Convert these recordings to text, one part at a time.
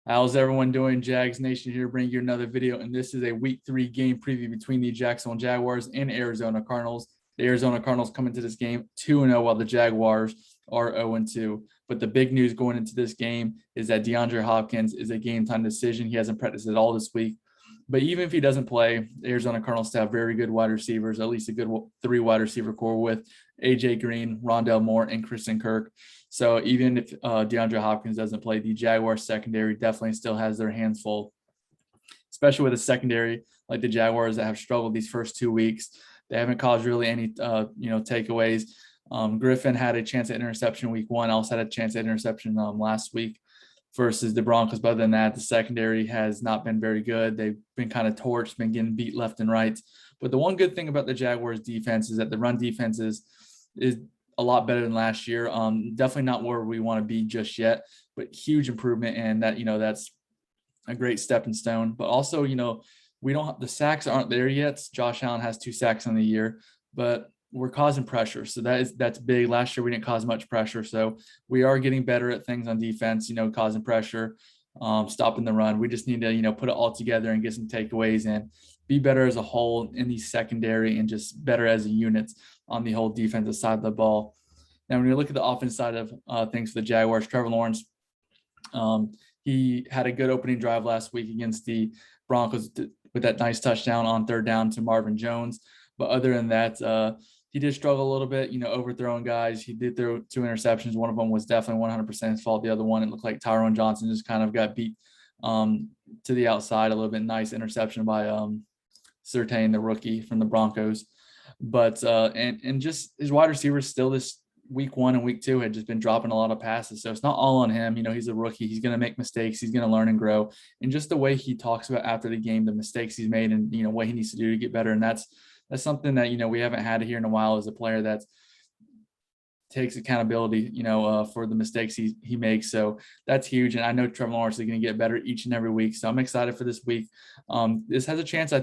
How's everyone doing? Jags Nation here, bringing you another video. And this is a week 3 game preview between the Jacksonville Jaguars and Arizona Cardinals. The Arizona Cardinals come into this game 2-0, while the Jaguars are 0-2. But the big news going into this game is that DeAndre Hopkins is a game time decision. He hasn't practiced at all this week. But even if he doesn't play, the Arizona Cardinals still have very good wide receivers, at least a good 3 wide receiver core with AJ Green, Rondell Moore, and Christian Kirk. So even if DeAndre Hopkins doesn't play, the Jaguars secondary definitely still has their hands full, especially with a secondary like the Jaguars that have struggled these first 2 weeks. They haven't caused really any takeaways. Griffin had a chance at interception week 1. Also had a chance at interception last week versus the Broncos. But other than that, the secondary has not been very good. They've been kind of torched, been getting beat left and right. But the one good thing about the Jaguars defense is that the run defense is a lot better than last year. Definitely not where we want to be just yet, but huge improvement. And that, that's a great stepping stone. But also, we don't have, the sacks aren't there yet. Josh Allen has 2 sacks on the year, but we're causing pressure. So that's big. Last year we didn't cause much pressure. So we are getting better at things on defense, causing pressure, stopping the run. We just need to, put it all together and get some takeaways and be better as a whole in the secondary and just better as a unit on the whole defensive side of the ball. Now, when you look at the offense side of things for the Jaguars, Trevor Lawrence, he had a good opening drive last week against the Broncos with that nice touchdown on 3rd down to Marvin Jones. But other than that, he did struggle a little bit, overthrowing guys. He did throw 2 interceptions. One of them was definitely 100% his fault. The other one, it looked like Tyrone Johnson just kind of got beat to the outside a little bit. Nice interception by Surtain, the rookie from the Broncos. But and just his wide receivers still this week 1 and week 2 had just been dropping a lot of passes. So it's not all on him. He's a rookie. He's going to make mistakes. He's going to learn and grow. And just the way he talks about after the game, the mistakes he's made and, what he needs to do to get better. And that's something that, we haven't had here in a while as a player that takes accountability, for the mistakes he makes. So that's huge. And I know Trevor Lawrence is going to get better each and every week. So I'm excited for this week. This has a chance,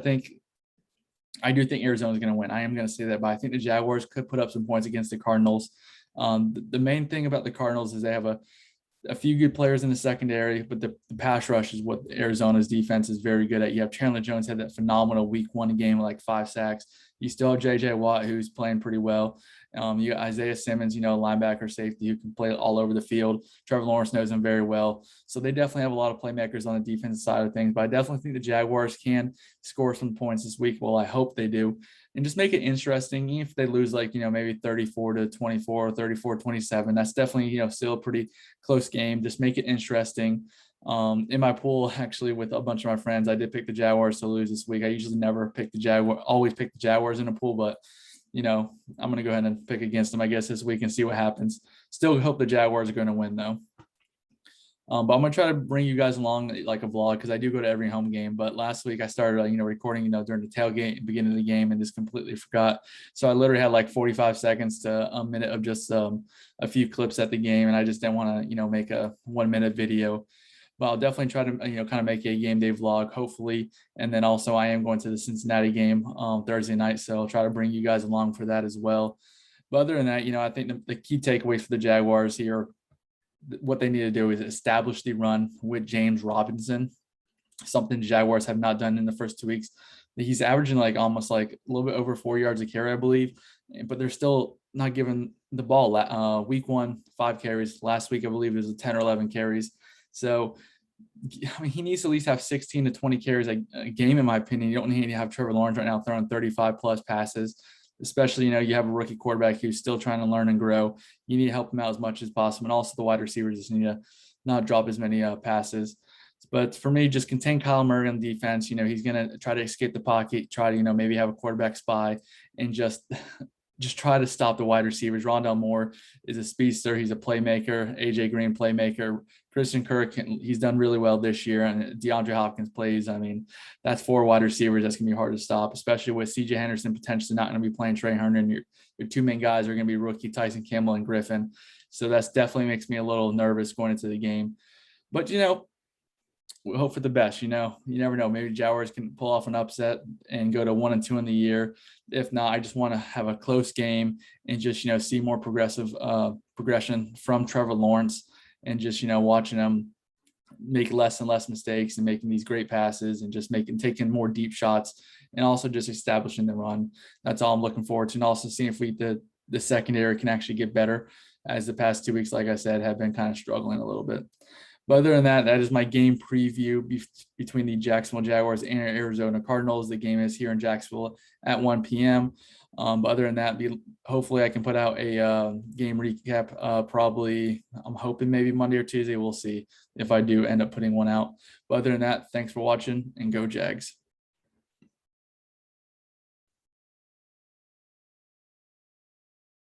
I do think Arizona is going to win. I am going to say that, but I think the Jaguars could put up some points against the Cardinals. The main thing about the Cardinals is they have a few good players in the secondary, but the pass rush is what Arizona's defense is very good at. You have Chandler Jones had that phenomenal week 1 game with like 5 sacks. You still have J.J. Watt, who's playing pretty well. You got Isaiah Simmons, linebacker, safety, who can play all over the field. Trevor Lawrence knows him very well. So they definitely have a lot of playmakers on the defensive side of things. But I definitely think the Jaguars can score some points this week. Well, I hope they do. And just make it interesting. Even if they lose maybe 34-24 or 34-27, that's definitely, still a pretty close game. Just make it interesting. In my pool, actually, with a bunch of my friends, I did pick the Jaguars to lose this week. I usually never pick the Jaguars, always pick the Jaguars in a pool, but I'm going to go ahead and pick against them, I guess, this week and see what happens. Still hope the Jaguars are going to win, though. But I'm going to try to bring you guys along like a vlog because I do go to every home game. But last week I started, recording, during the tailgate, beginning of the game, and just completely forgot. So I literally had like 45 seconds to a minute of just a few clips at the game. And I just didn't want to, make a 1-minute video. But I'll definitely try to, kind of make a game day vlog, hopefully. And then also I am going to the Cincinnati game Thursday night. So I'll try to bring you guys along for that as well. But other than that, I think the key takeaways for the Jaguars here, what they need to do is establish the run with James Robinson, something the Jaguars have not done in the first 2 weeks. He's averaging almost a little bit over 4 yards a carry, I believe, but they're still not giving the ball. Week 1, 5 carries. Last week, I believe it was 10 or 11 carries. So, he needs to at least have 16 to 20 carries a game, in my opinion. You don't need to have Trevor Lawrence right now throwing 35 plus passes, especially, you have a rookie quarterback who's still trying to learn and grow. You need to help him out as much as possible. And also the wide receivers just need to not drop as many passes. But for me, just contain Kyle Murray on defense. He's going to try to escape the pocket, try to, maybe have a quarterback spy and just try to stop the wide receivers. Rondell Moore is a speedster. He's a playmaker. AJ Green, playmaker. Christian Kirk, he's done really well this year. And DeAndre Hopkins plays. That's 4 wide receivers. That's going to be hard to stop, especially with C.J. Henderson potentially not going to be playing Trey Herndon. Your 2 main guys are going to be rookie Tyson Campbell and Griffin. So that's definitely makes me a little nervous going into the game. But, we hope for the best. You never know. Maybe Jaguars can pull off an upset and go to 1-2 in the year. If not, I just want to have a close game and just, see more progression from Trevor Lawrence and just, watching him make less and less mistakes and making these great passes and just taking more deep shots and also just establishing the run. That's all I'm looking forward to. And also seeing if the secondary can actually get better, as the past 2 weeks, like I said, have been kind of struggling a little bit. But other than that, that is my game preview between the Jacksonville Jaguars and Arizona Cardinals. The game is here in Jacksonville at 1 p.m. But other than that, hopefully I can put out a game recap. Probably, I'm hoping maybe Monday or Tuesday. We'll see if I do end up putting one out. But other than that, thanks for watching and go Jags.